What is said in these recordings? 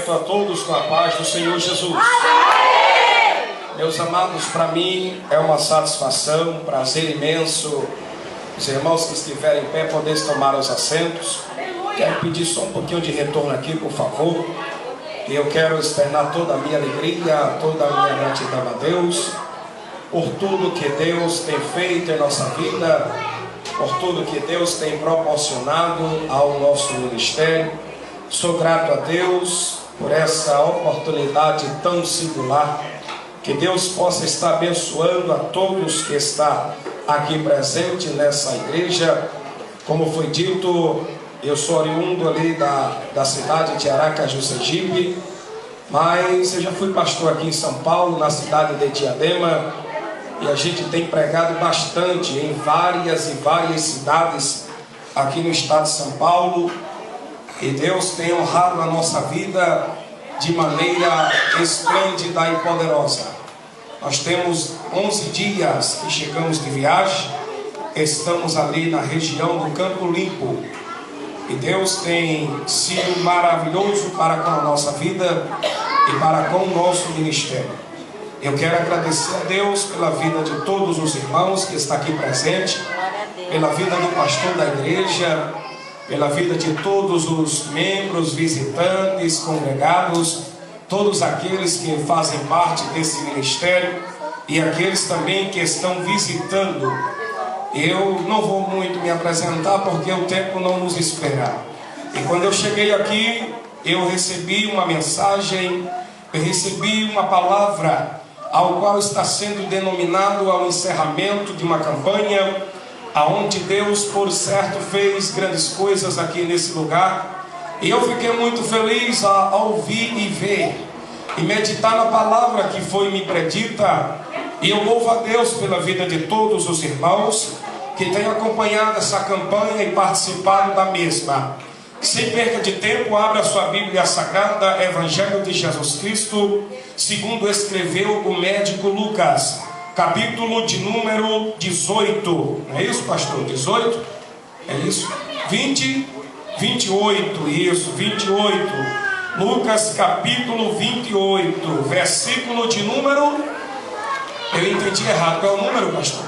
cumprimento a todos com a paz do Senhor Jesus. Amém. Meus amados, para mim é uma satisfação, um prazer imenso, os irmãos que estiverem em pé poderem tomar os assentos. Quero pedir só um pouquinho de retorno aqui, por favor. E eu quero externar toda a minha alegria, toda a minha gratidão a Deus, por tudo que Deus tem feito em nossa vida, por tudo que Deus tem proporcionado ao nosso ministério. Sou grato a Deus por essa oportunidade tão singular. Que Deus possa estar abençoando a todos que estão aqui presentes nessa igreja. Como foi dito, eu sou oriundo ali da cidade de Aracaju, Sergipe, mas eu já fui pastor aqui em São Paulo, na cidade de Diadema, e a gente tem pregado bastante em várias cidades aqui no estado de São Paulo, e Deus tem honrado a nossa vida de maneira esplêndida e poderosa. Nós temos 11 dias que chegamos de viagem, estamos ali na região do Campo Limpo, e Deus tem sido maravilhoso para com a nossa vida e para com o nosso ministério. Eu quero agradecer a Deus pela vida de todos os irmãos que estão aqui presentes, pela vida do pastor da igreja, pela vida de todos os membros, visitantes, congregados, todos aqueles que fazem parte desse ministério e aqueles também que estão visitando. Eu não vou muito me apresentar porque o tempo não nos espera. E quando eu cheguei aqui, eu recebi uma mensagem, eu recebi uma palavra, ao qual está sendo denominado ao encerramento de uma campanha, aonde Deus, por certo, fez grandes coisas aqui nesse lugar. E eu fiquei muito feliz a ouvir e ver e meditar na palavra que foi me predita. E eu louvo a Deus pela vida de todos os irmãos que têm acompanhado essa campanha e participado da mesma. Sem perca de tempo, abra sua Bíblia Sagrada, Evangelho de Jesus Cristo, segundo escreveu o médico Lucas, capítulo de número 18. Não é isso, pastor? 18? É isso? 28, isso, 28. Lucas capítulo 28, versículo de número... Eu entendi errado, qual é o número, pastor?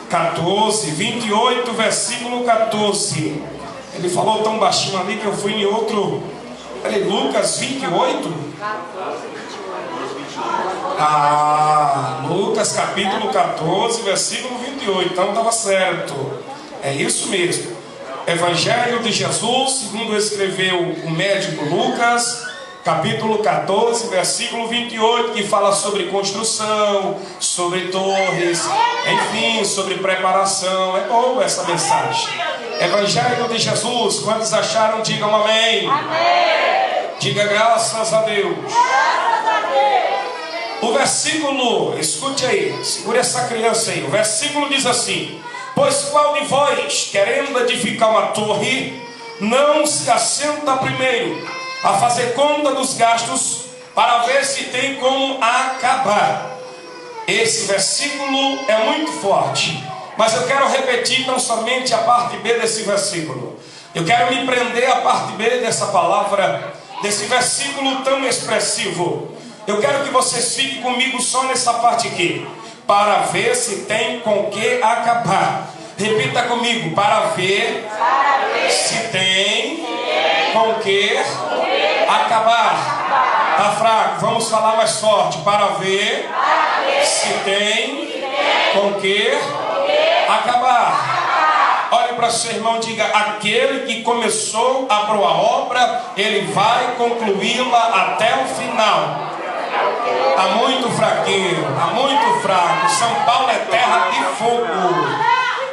14, 28, versículo 14. Ele falou tão baixinho ali que eu fui em outro. Peraí, Lucas 28? Lucas capítulo 14, versículo 28. Então estava certo. É isso mesmo. Evangelho de Jesus, segundo escreveu o médico Lucas, capítulo 14, versículo 28, que fala sobre construção, sobre torres, enfim, sobre preparação. É boa essa mensagem. Evangelho de Jesus, quantos acharam, digam amém. Amém. Diga graças a Deus. Graças a Deus. O versículo, escute aí, segure essa criança aí. O versículo diz assim: pois qual de vós, querendo edificar uma torre, não se assenta primeiro a fazer conta dos gastos, para ver se tem como acabar? Esse versículo é muito forte, mas eu quero repetir não somente a parte B desse versículo. Eu quero me prender à parte B dessa palavra, desse versículo tão expressivo. Eu quero que vocês fiquem comigo só nessa parte aqui. Para ver se tem com que acabar. Repita comigo: para ver se tem com que acabar. Tá fraco, vamos falar mais forte. Para ver se tem com que acabar. Olhe para seu irmão e diga: aquele que começou a boa obra, ele vai concluí-la até o final. Está muito fraquinho, está muito fraco. São Paulo é terra de fogo.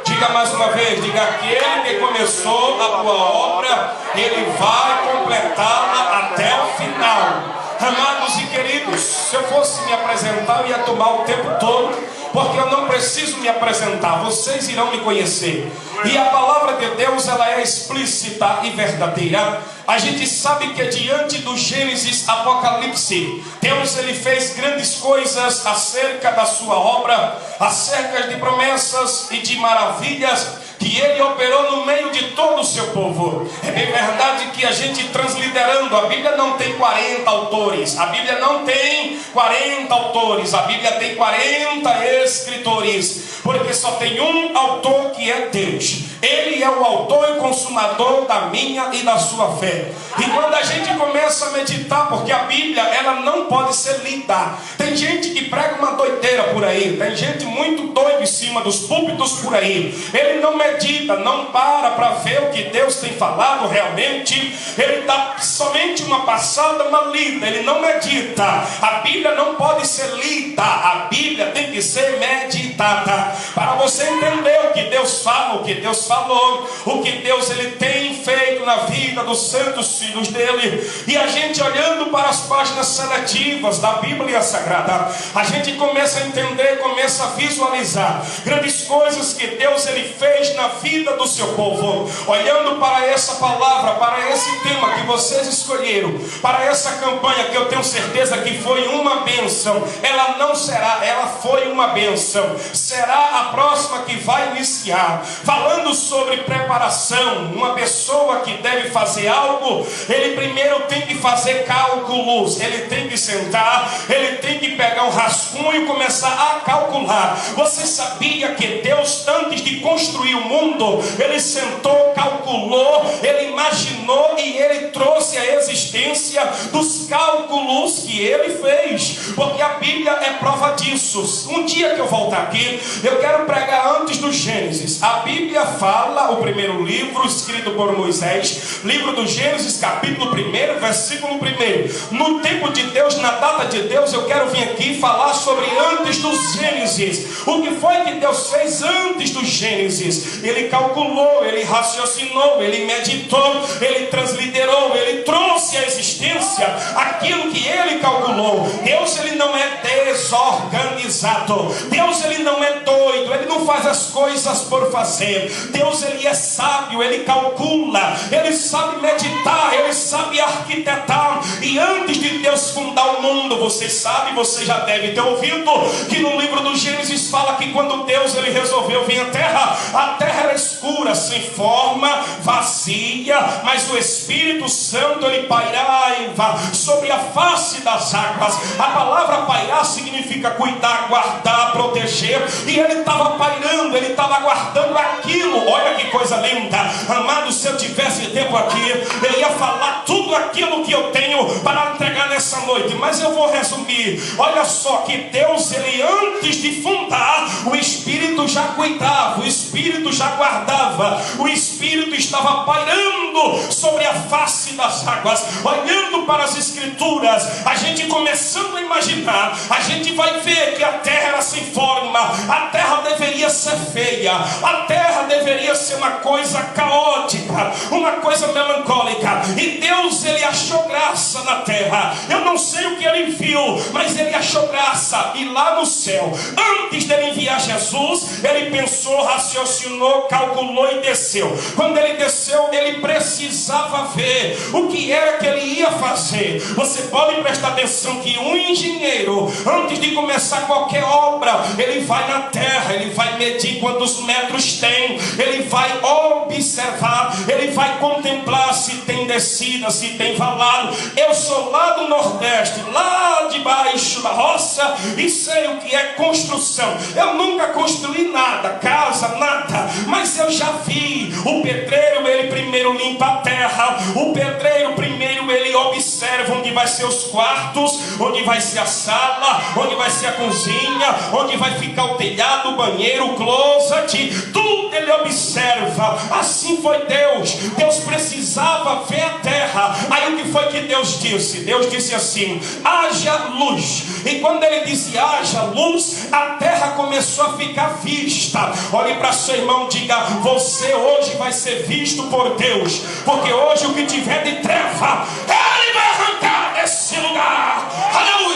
Diga mais uma vez, diga: aquele que começou a boa obra, ele vai completá-la até o final. Amados e queridos, se eu fosse me apresentar, eu ia tomar o tempo todo, porque eu não preciso me apresentar, vocês irão me conhecer. E a palavra de Deus, ela é explícita e verdadeira. A gente sabe que diante do Gênesis, Apocalipse, Deus ele fez grandes coisas acerca da sua obra, acerca de promessas e de maravilhas que que Ele operou no meio de todo o seu povo. É bem verdade que a gente transliderando, a Bíblia não tem 40 autores, a Bíblia não tem 40 autores, a Bíblia tem 40 escritores, porque só tem um autor, que é Deus. Ele é o autor e consumador da minha e da sua fé. E quando a gente começa a meditar, porque a Bíblia, ela não pode ser lida. Tem gente que prega uma doideira por aí, tem gente muito doida em cima dos púlpitos por aí. Ele não medita, não para ver o que Deus tem falado realmente. Ele dá somente uma passada, uma lida, ele não medita. A Bíblia não pode ser lida, a Bíblia tem que ser meditada, para você entender o que Deus fala, o que Deus falou, o que Deus ele tem feito na vida dos santos filhos dele. E a gente olhando para as páginas seletivas da Bíblia Sagrada, a gente começa a entender, começa a visualizar grandes coisas que Deus ele fez na vida do seu povo. Olhando para essa palavra, para esse tema que vocês escolheram, para essa campanha que eu tenho certeza que foi uma bênção. Ela não será, ela foi uma bênção. Será a próxima que vai iniciar, falando sobre preparação. Uma pessoa que deve fazer algo, ele primeiro tem que fazer cálculos, ele tem que sentar, ele tem que pegar um rascunho e começar a calcular. Você sabia que Deus, antes de construir o mundo, ele sentou, calculou, ele imaginou e ele trouxe a existência dos cálculos que ele fez? Porque a Bíblia é prova disso. Um dia que eu voltar aqui, eu quero pregar antes do Gênesis. A Bíblia fala, o primeiro livro escrito por Moisés, livro do Gênesis, capítulo 1, versículo 1. No tempo de Deus, na data de Deus, eu quero vir aqui falar sobre antes do Gênesis. O que foi que Deus fez antes do Gênesis? Ele calculou, ele raciocinou, ele meditou, ele transliterou, ele trouxe à existência aquilo que ele calculou. Deus ele não é desorganizado. Deus ele não é doido, ele não faz as coisas por fazer. Deus ele é sábio, ele calcula, ele sabe meditar, ele sabe arquitetar. E antes de Deus fundar o mundo, você sabe, você já deve ter ouvido que no livro do Gênesis fala que quando Deus ele resolveu vir à terra era escura, sem forma, vazia, mas o Espírito Santo ele pairava sobre a face das águas. A palavra pairar significa cuidar, guardar, proteger. E ele estava pairando, ele estava guardando aquilo. Olha que coisa linda, amado. Se eu tivesse tempo aqui, eu ia falar tudo aquilo que eu tenho para entregar nessa noite, mas eu vou resumir. Olha só que Deus, ele antes de fundar, o Espírito já cuidava, o Espírito já guardava, o Espírito estava pairando sobre a face das águas. Olhando para as Escrituras, a gente começando a imaginar, a gente vai ver que a terra era sem forma, a terra deveria ser feia, a terra deveria ser uma coisa caótica, uma coisa melancólica. E Deus ele achou graça na terra. Eu não sei o que ele viu, mas ele achou graça. E lá no céu, antes dele enviar Jesus, ele pensou, raciocinou, calculou e desceu. Quando ele desceu, ele precisava ver o que era que ele ia fazer. Você pode prestar atenção que um engenheiro, antes de começar qualquer obra, ele vai na terra, ele vai medir quantos metros tem, ele vai observar, ele vai contemplar se tem descida, se tem valado. Eu sou lá do Nordeste, lá debaixo da roça, e sei o que é construção. Eu nunca construí nada, casa, nada, mas eu já vi. O pedreiro, ele primeiro limpa a terra, o pedreiro primeiro ele observa onde vai ser os quartos, onde vai ser a sala, onde vai ser a cozinha, onde vai ficar o telhado, o banheiro, o closet, tudo ele observa. Assim foi Deus. Deus precisava ver a terra. Aí o que foi que Deus disse? Deus disse assim: haja luz. E quando ele disse haja luz, a terra começou a ficar vista. Olhe para seu irmão, diga: você hoje vai ser visto por Deus, porque hoje o que tiver de treva, ele vai arrancar desse lugar. Aleluia!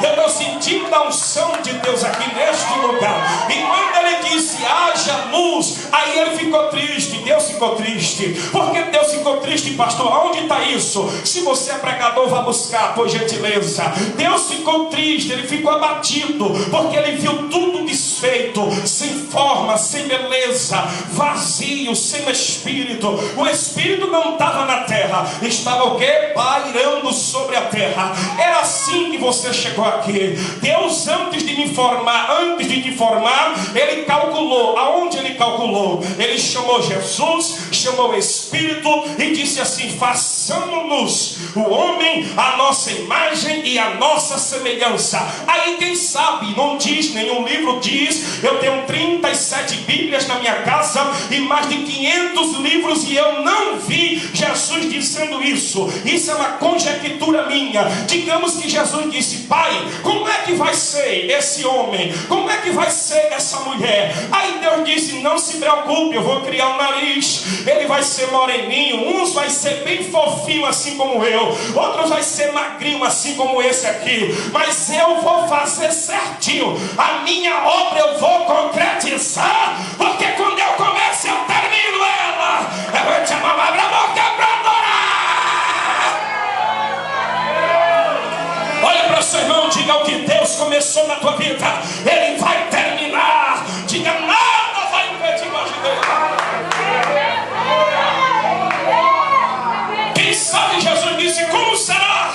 Eu estou sentindo a unção de Deus aqui neste lugar. E quando ele disse haja haja luz. Aí ele ficou triste, Deus ficou triste. Por que Deus ficou triste, pastor? Onde está isso? Se você é pregador, vá buscar, por gentileza. Deus ficou triste, ele ficou abatido, porque ele viu tudo desfeito, sem forma, sem beleza, vazio, sem espírito. O espírito não estava na terra, estava o quê? Pairando sobre a terra. Era assim que você chegou aqui. Deus, antes de te formar, ele calculou. Aonde ele calculou? Ele chamou Jesus, chamou o Espírito e disse assim: façamos-nos o homem a nossa imagem e a nossa semelhança. Aí quem sabe, não diz, nenhum livro diz. Eu tenho 37 Bíblias na minha casa e mais de 500 livros, e eu não vi Jesus dizendo isso. Isso é uma conjectura minha. Digamos que Jesus disse: Pai, como é que vai ser esse homem? Como é que vai ser essa mulher? Aí Deus disse: não se preocupe, eu vou criar um nariz. Ele vai ser moreninho, uns vai ser bem fofinho assim como eu, outros vai ser magrinho assim como esse aqui, mas eu vou fazer certinho. A minha obra eu vou concretizar, porque quando eu começo eu termino ela. Eu vou te amar pra boca pra adorar. Olha para o seu irmão, diga: o que Deus começou na tua vida, Ele vai terminar. Diga: nada vai impedir mais de Deus. Quem sabe Jesus disse: como será?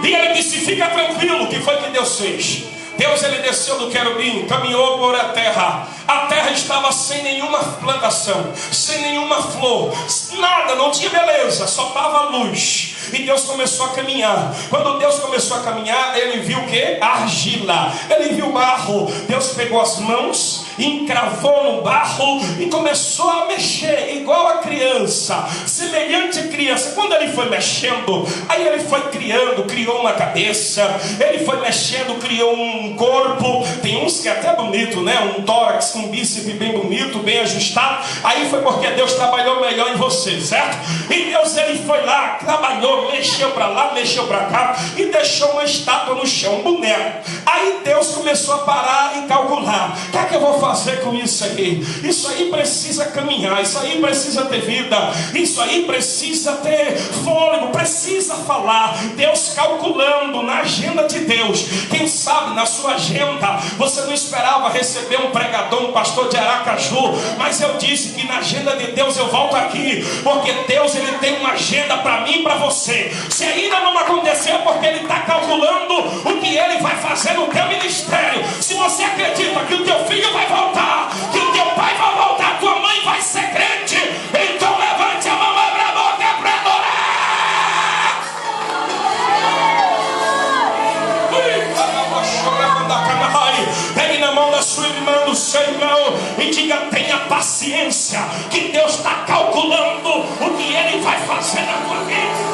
E ele disse: fica tranquilo. O que foi que Deus fez? Deus, ele desceu do querubim, caminhou por a terra. A terra estava sem nenhuma plantação, sem nenhuma flor, nada, não tinha beleza, só estava luz. E Deus começou a caminhar. Quando Deus começou a caminhar, ele viu o que? Argila. Ele viu barro. Deus pegou as mãos, encravou no barro e começou a mexer, igual a criança, semelhante a criança. Quando ele foi mexendo, aí ele foi criando, criou uma cabeça, ele foi mexendo, criou um corpo. Tem uns que é até bonito, né? Um tórax com um bíceps bem bonito, bem ajustado. Aí foi porque Deus trabalhou melhor em você, certo? E Deus, ele foi lá, trabalhou, mexeu para lá, mexeu para cá e deixou uma estátua no chão, um boneco. Aí Deus começou a parar e calcular: o que é que eu vou fazer com isso aí? Isso aí precisa caminhar, isso aí precisa ter vida, isso aí precisa ter fôlego, precisa falar. Deus calculando na agenda de Deus. Quem sabe na sua agenda você não esperava receber um pregador, um pastor de Aracaju, mas eu disse que na agenda de Deus eu volto aqui, porque Deus, ele tem uma agenda para mim e para você. Se ainda não aconteceu, porque ele está calculando o que ele vai fazer no teu ministério. Se você acredita que o teu filho vai voltar, que o teu pai vai voltar, tua mãe vai ser crente, então levante a mão, abra a boca para adorar. Pegue na mão da sua irmã, do seu irmão, e diga: tenha paciência, que Deus está calculando o que ele vai fazer na tua vida.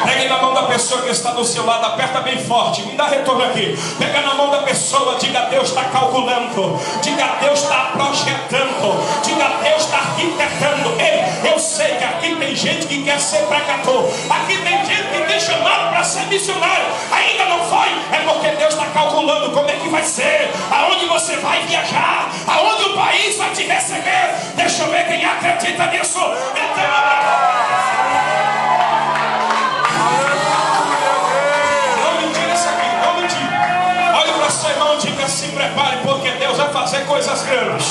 Pegue na mão da pessoa que está do seu lado, aperta bem forte, me dá retorno aqui. Pega na mão da pessoa, diga: Deus está calculando, diga: Deus está projetando, diga: Deus está arquitetando. Ei, eu sei que aqui tem gente que quer ser pregador, aqui tem gente que tem chamado para ser missionário, ainda não foi, é porque Deus está calculando como é que vai ser, aonde você vai viajar, aonde o país vai te receber. Deixa eu ver quem acredita nisso. Se prepare, porque Deus vai fazer coisas grandes.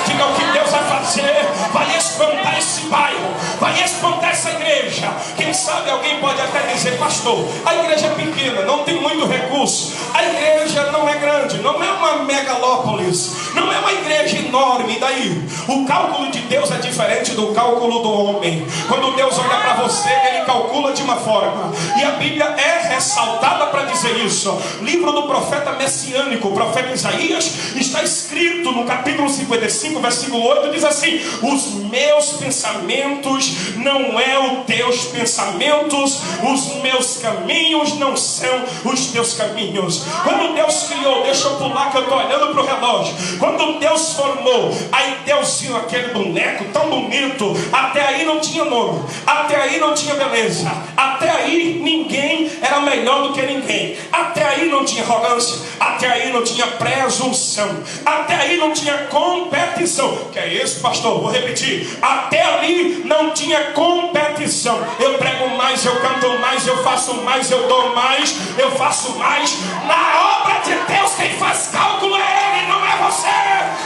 Diga: o que Deus vai fazer vai espantar esse bairro, vai espantar essa igreja. Quem sabe alguém pode até dizer: pastor, a igreja é pequena, não tem muito recurso, a igreja não é grande, não é uma megalópolis, não é uma igreja enorme. E daí? O cálculo de Deus é diferente do cálculo do homem. Quando Deus olha para você, ele calcula de uma forma, e a Bíblia é ressaltada para dizer isso. Livro do profeta messiânico, o profeta Isaías, está escrito no capítulo 55, versículo 8, diz assim: os meus pensamentos não é os teus pensamentos. pensamentos, os meus caminhos não são os teus caminhos. Quando Deus criou, deixa eu pular que eu estou olhando para o relógio. Quando Deus formou, aí Deus viu aquele boneco tão bonito. Até aí não tinha nome, até aí não tinha beleza, até aí ninguém era melhor do que ninguém, até aí não tinha arrogância, até aí não tinha presunção, até aí não tinha competição. Que é isso, pastor? Vou repetir: até ali não tinha competição. Eu prego mais, eu canto mais, eu faço mais, eu dou mais, eu faço mais. Na obra de Deus quem faz cálculo é Ele, não é você.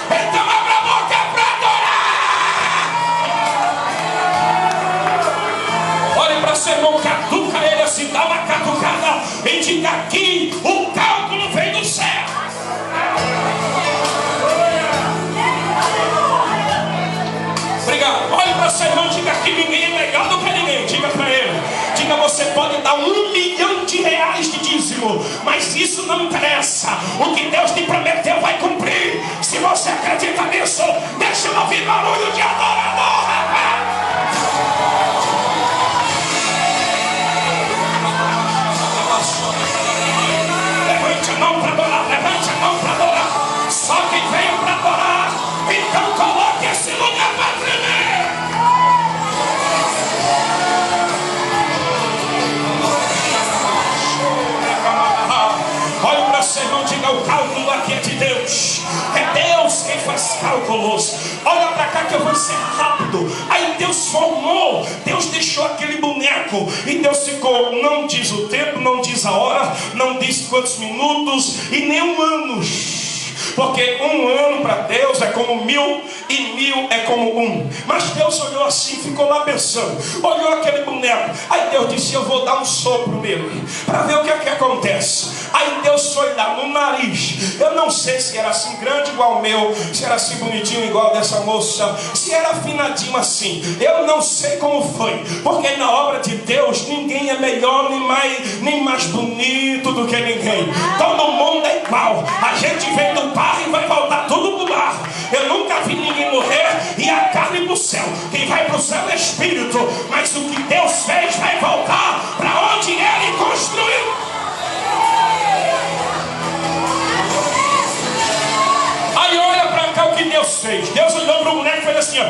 Então abra a boca para adorar. Olhe para seu irmão, catuca ele assim, dá uma catucada e diga: aqui o cálculo vem do céu. Obrigado. Olhe para seu irmão, diga que ninguém é melhor do que ninguém. Diga para ele. Diga: você pode dar R$1 milhão de dízimo, mas isso não interessa. O que Deus te prometeu vai cumprir. Se você acredita nisso, deixa eu ouvir barulho de adorador, rapaz. Levante a mão para adorar, levante a mão para adorar. Só quem veio para adorar, então coloque esse lugar para tremer. Olha para seu irmão, diga: o cálculo aqui é de Deus. É Deus quem faz cálculos. Olha para cá que eu vou ser rápido. Aí Deus formou, Deus deixou aquele boneco e Deus ficou, não diz o tempo, não diz a hora, não diz quantos minutos e nem anos. Porque 1 ano para Deus é como 1000 e 1000 é como 1. Mas Deus olhou assim, ficou lá pensando, olhou aquele boneco. Aí Deus disse: eu vou dar um sopro nele, para ver o que é que acontece. Aí Deus foi lá no nariz. Eu não sei se era assim grande igual o meu, se era assim bonitinho igual dessa moça, se era afinadinho assim. Eu não sei como foi, porque na obra de Deus ninguém é melhor nem mais bonito do que ninguém. Todo mundo é igual. A gente vem do barro e vai voltar tudo pro barro. Eu nunca vi ninguém morrer e a carne pro céu. Quem vai pro céu é espírito, mas o que Deus fez vai voltar para onde Ele construiu. Aí olha para cá o que Deus fez. Deus olhou para o boneco e fez assim, ó.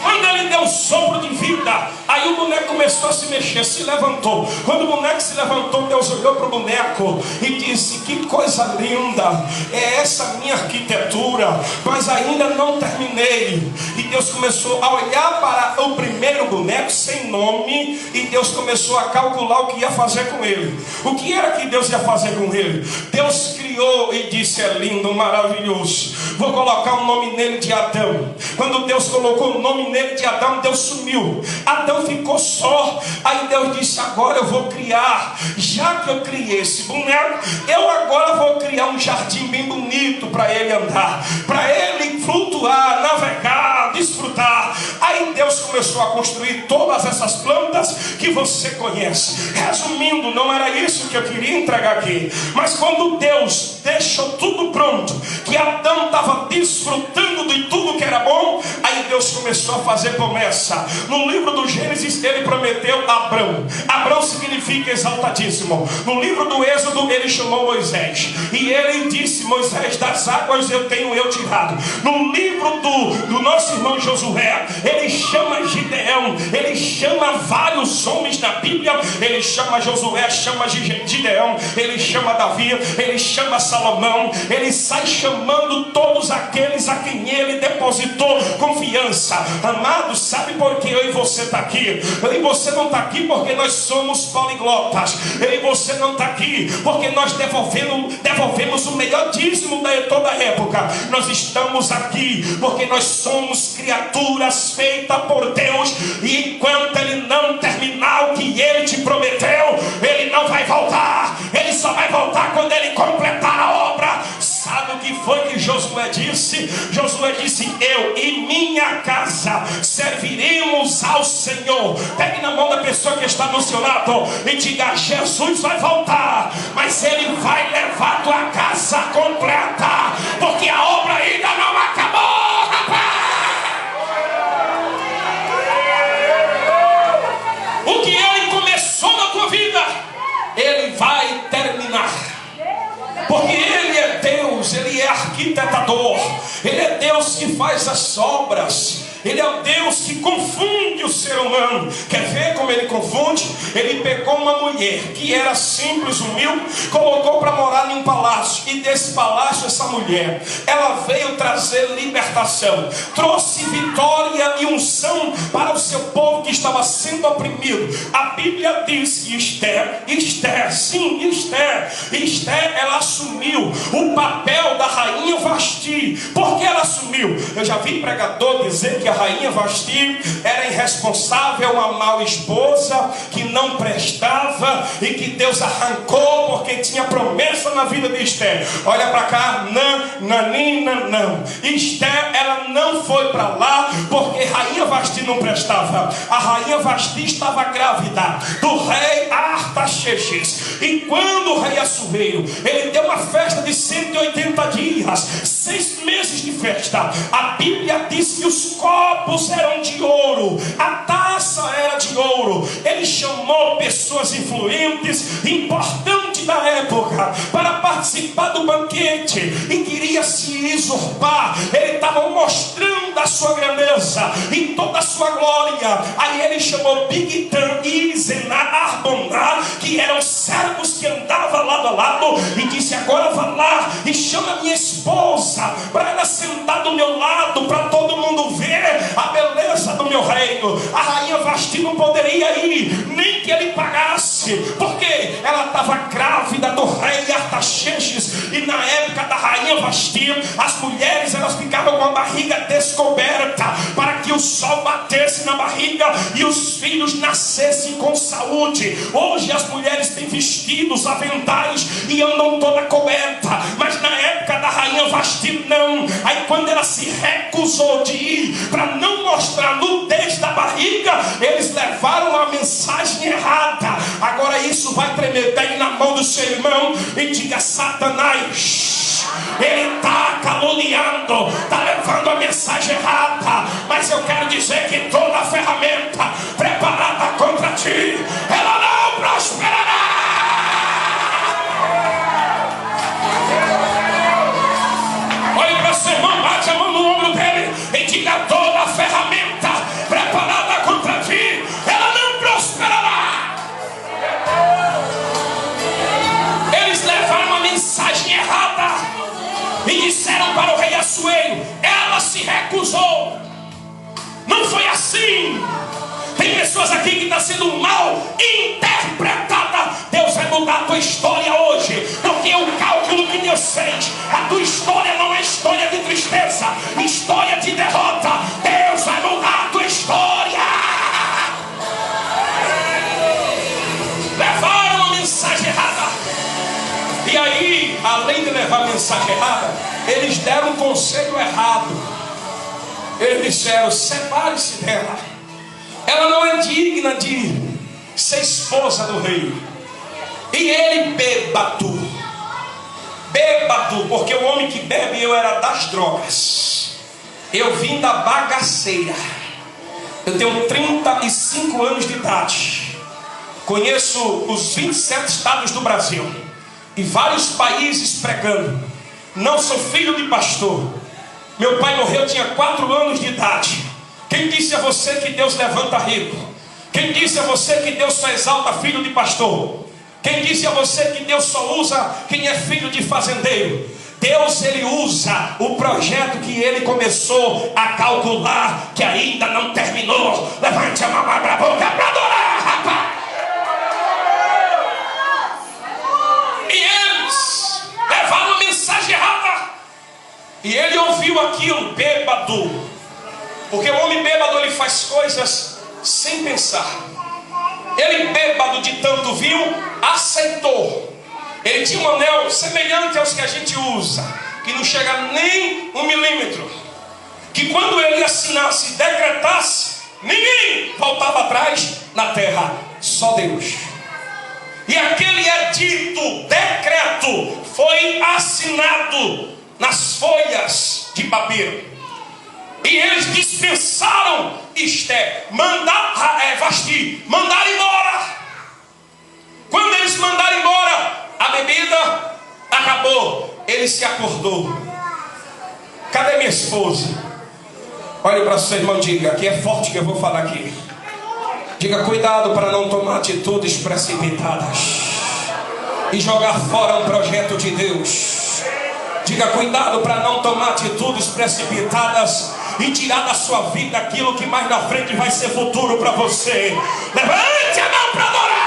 Quando ele deu um sopro de vida, aí o boneco começou a se mexer, se levantou. Quando o boneco se levantou, Deus olhou para o boneco e disse: que coisa linda, é essa minha arquitetura, mas ainda não terminei. E Deus começou a olhar para o primeiro boneco sem nome, e Deus começou a calcular o que ia fazer com ele. O que era que Deus ia fazer com ele? Deus criou e disse: é lindo, maravilhoso, vou colocar o nome nele de Adão. Quando Deus colocou o nome nele de Adão, Deus sumiu. Adão ficou só. Aí Deus disse: agora eu vou criar, já que eu criei esse boneco, eu agora vou criar um jardim bem bonito para ele andar, para ele flutuar, navegar, desfrutar. Aí Deus começou a construir todas essas plantas que você conhece. Resumindo, não era isso que eu queria entregar aqui, mas quando Deus deixou tudo pronto, que Adão estava desfrutando de tudo que era bom, aí Deus começou a fazer promessa. No livro do Gênesis ele prometeu a Abrão. Abrão significa exaltadíssimo. No livro do Êxodo ele chamou Moisés e ele disse: Moisés, das águas eu tirado. No livro do nosso irmão Josué, ele chama Gideão, ele chama vários homens na Bíblia. Ele chama Josué, chama Gideão, ele chama Davi, ele chama Salomão. Ele sai chamando todos aqueles a quem ele depositou confiança. Amados, sabe por que eu e você está aqui? Eu e você não está aqui porque nós somos poliglotas. Eu e você não está aqui porque nós devolvemos o melhor dízimo de toda a época. Nós estamos aqui porque nós somos criaturas feitas por Deus, e enquanto Ele não terminar o que Ele te prometeu, Ele não vai voltar. Ele só vai voltar quando Ele completar a obra. Sabe o que foi que Josué disse? Josué disse: eu e minha casa serviremos ao Senhor. Pegue na mão da pessoa que está do seu lado e diga: Jesus vai voltar, mas Ele vai levar a tua casa completa, porque a obra ainda não acabou, rapaz. que faz as obras. Ele é o Deus que confunde o ser humano. Quer ver como ele confunde? Ele pegou uma mulher que era simples, humilde, colocou para morar em um palácio. E desse palácio, essa mulher, ela veio trazer libertação, trouxe vitória e unção para o seu povo que estava sendo oprimido. A Bíblia diz que Esther, ela assumiu o papel da rainha Vasti. Por que ela assumiu? Eu já vi pregador dizer que a rainha Vasti era irresponsável, uma mal esposa, que não prestava e que Deus arrancou porque tinha promessa na vida de Esther. Olha para cá, não. Esther, ela não foi para lá porque rainha Vasti não prestava. A rainha Vasti estava grávida do rei Artaxerxes. E quando o rei Assuero, ele deu uma festa de 180 dias, 6 meses de festa. A Bíblia diz que os copos eram de ouro, a taça era de ouro. Ele chamou pessoas influentes, importantes da época, para participar do banquete e queria se usurpar. Ele estava mostrando a sua grandeza e toda a sua glória. Aí ele chamou Bigtan e Zená, Arboná, que eram servos que andavam lado a lado, e disse: agora vá lá e chama minha esposa para ela sentar do meu lado, para todo mundo ver a beleza do meu reino. A rainha Vasti não poderia ir, nem que ele pagasse, porque ela estava grávida do rei Artaxerxes. E na época da rainha Vasti, as mulheres, elas ficavam com a barriga descoberta, para que o sol batesse na barriga e os filhos nascessem com saúde. Hoje as mulheres têm vestidos, aventais e andam toda coberta, mas na época da rainha Vasti não. Aí quando ela se recusou de ir, para não mostrar a nudez da barriga, eles levaram uma mensagem errada. Agora isso vai tremer bem na mão do seu irmão e diga: Satanás, ele está caluniando, está levando a mensagem errada. Mas eu quero dizer que toda ferramenta preparada contra ti, ela não prosperará. Olhe para seu irmão, bate a mão no ombro dele e diga: toda ferramenta preparada contra ti, ela não prosperará. Eles levaram uma mensagem errada e disseram para o rei Assuero, ela se recusou. Não foi assim. Tem pessoas aqui que estão sendo mal interpretada. Deus vai mudar a tua história hoje, porque o cálculo que Deus fez, a tua história não é história de tristeza, história de derrota. Deus vai mudar a tua história. Levaram uma mensagem errada. E aí, além de levar a mensagem errada, eles deram um conselho errado. Eles disseram: separe-se dela. Ela não é digna de ser esposa do rei. E ele bêbado, porque o homem que bebe, eu era das drogas, eu vim da bagaceira. Eu tenho 35 anos de idade, conheço os 27 estados do Brasil e vários países pregando. Não sou filho de pastor. Meu pai morreu, tinha 4 anos de idade. Quem disse a você que Deus levanta rico? Quem disse a você que Deus só exalta filho de pastor? Quem disse a você que Deus só usa quem é filho de fazendeiro? Deus, ele usa o projeto que ele começou a calcular, que ainda não terminou. Levante a mão para a boca para adorar, rapaz. E eles levaram uma mensagem errada. E ele ouviu aquilo bêbado. Porque o homem bêbado, ele faz coisas sem pensar. Ele bêbado de tanto viu, aceitou. Ele tinha um anel semelhante aos que a gente usa, que não chega nem 1 milímetro, que quando ele assinasse, decretasse, ninguém voltava atrás na terra, só Deus. E aquele edito, decreto, foi assinado nas folhas de papiro. E eles dispensaram Esther, Vasti, mandaram embora. Quando eles mandaram embora, a bebida acabou. Ele se acordou. Cadê minha esposa? Olhe para seu irmão e diga, que é forte que eu vou falar aqui. Diga, cuidado para não tomar atitudes precipitadas e jogar fora um projeto de Deus. Diga, cuidado para não tomar atitudes precipitadas e tirar da sua vida aquilo que mais na frente vai ser futuro para você. Levante a mão para adorar.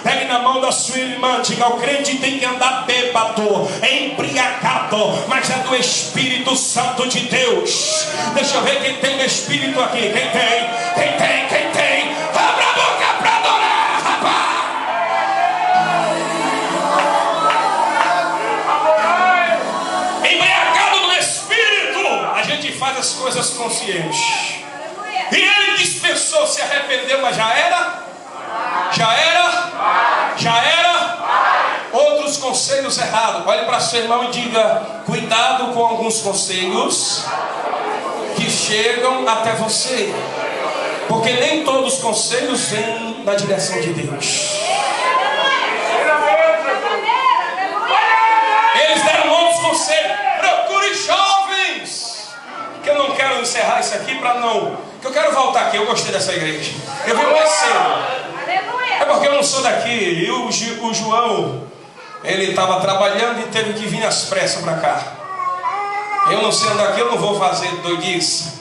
Pegue na mão da sua irmã, diga, o crente tem que andar bêbado, embriagado, mas é do Espírito Santo de Deus. Deixa eu ver quem tem o Espírito aqui. Quem tem? Abra a boca para adorar, rapaz. Embriagado no Espírito, a gente faz as coisas conscientes. E ele dispensou, se arrependeu, mas já era. Outros conselhos errados. Olhe para seu irmão e diga, cuidado com alguns conselhos que chegam até você, porque nem todos os conselhos vêm na direção de Deus. Eles deram outros conselhos. Procure jovens. Que eu não quero encerrar isso aqui para não, que eu quero voltar aqui. Eu gostei dessa igreja. Eu vim mais cedo. É porque eu não sou daqui. E o João, ele estava trabalhando e teve que vir às pressas para cá. Eu não sendo daqui, eu não vou fazer doidice.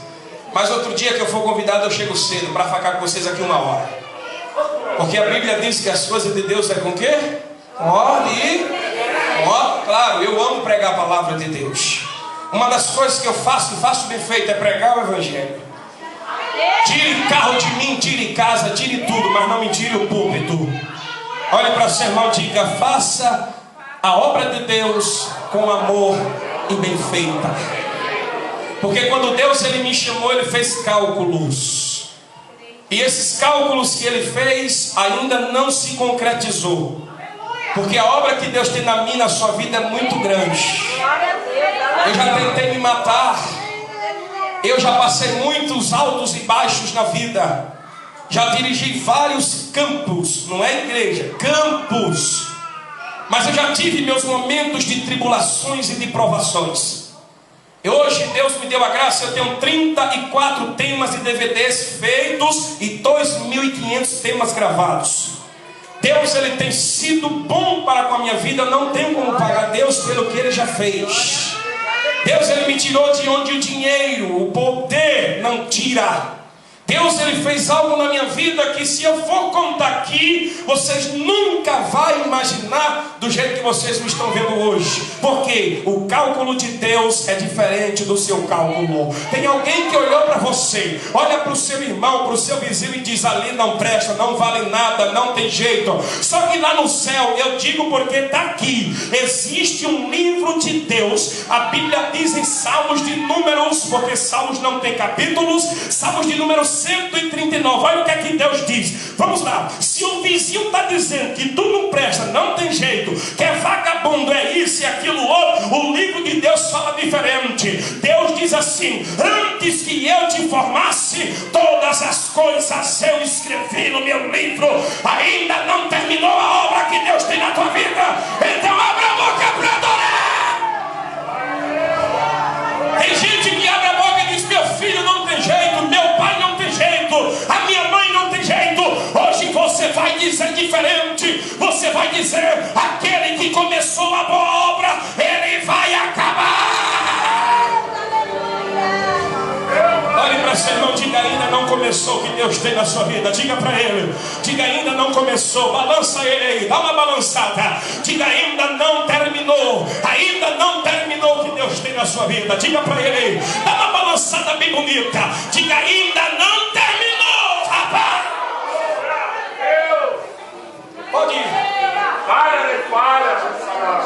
Mas outro dia que eu for convidado, eu chego cedo para ficar com vocês aqui 1 hora. Porque a Bíblia diz que as coisas de Deus é com o quê? Com ordem e com ordem. Claro, eu amo pregar a palavra de Deus. Uma das coisas que eu faço bem feito, é pregar o Evangelho. Tire carro de mim, tire casa, tire tudo, mas não me tire o púlpito. Olhe para seu irmão e diga, faça a obra de Deus com amor e bem feita. Porque quando Deus ele me chamou, ele fez cálculos. E esses cálculos que ele fez ainda não se concretizou. Porque a obra que Deus tem na minha, na sua vida, é muito grande. Eu já tentei me matar. Eu já passei muitos altos e baixos na vida. Já dirigi vários campos, não é igreja, campos. Mas eu já tive meus momentos de tribulações e de provações. E hoje Deus me deu a graça, eu tenho 34 temas de DVDs feitos e 2.500 temas gravados. Deus ele tem sido bom para com a minha vida, eu não tenho como pagar Deus pelo que ele já fez. Deus ele me tirou de onde o dinheiro, o poder não tira. Deus ele fez algo na minha vida que se eu for contar aqui, vocês nunca vão imaginar do jeito que vocês me estão vendo hoje. Porque o cálculo de Deus é diferente do seu cálculo. Tem alguém que olhou para você, olha para o seu irmão, para o seu vizinho e diz, ali não presta, não vale nada, não tem jeito. Só que lá no céu, eu digo porque está aqui, existe um livro de Deus. A Bíblia diz em Salmos de Números, porque Salmos não tem capítulos, Salmos de Números 139, olha o que é que Deus diz. Vamos lá, se o vizinho está dizendo que tu não presta, não tem jeito, que é vagabundo, é isso e aquilo outro, o livro de Deus fala diferente. Deus diz assim, antes que eu te formasse, todas as coisas eu escrevi no meu livro. Ainda não terminou a obra que Deus tem na tua vida, então abra a boca para adorar. Tem gente que abre a boca e diz, meu filho não tem jeito, meu pai não tem jeito, a minha mãe não tem jeito. Hoje você vai dizer diferente. Você vai dizer, aquele que começou a boa obra, ele vai acabar. Olhe para seu irmão, diga, ainda não começou o que Deus tem na sua vida. Diga para ele, diga, ainda não começou. Balança ele aí, dá uma balançada. Diga, ainda não terminou. Ainda não terminou o que Deus tem na sua vida. Diga para ele aí, dá uma balançada bem bonita. Diga, ainda não terminou, rapaz. Pode ir.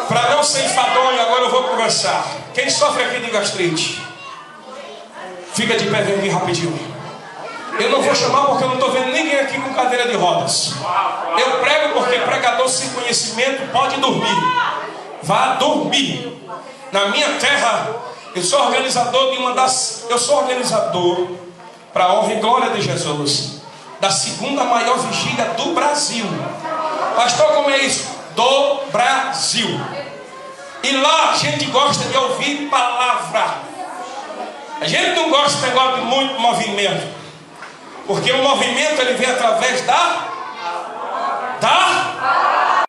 Para não ser enfadonho, agora eu vou conversar. Quem sofre aqui de gastrite, fica de pé, vem aqui rapidinho. Eu não vou chamar porque eu não estou vendo ninguém aqui com cadeira de rodas. Eu prego porque pregador sem conhecimento pode dormir. Vá dormir. Na minha terra, eu sou organizador de uma das... Eu sou organizador para a honra e glória de Jesus, da segunda maior vigília do Brasil. Pastor, como é isso? Do Brasil. E lá a gente gosta de ouvir palavra. A gente não gosta de negócio de muito movimento, porque o movimento ele vem através da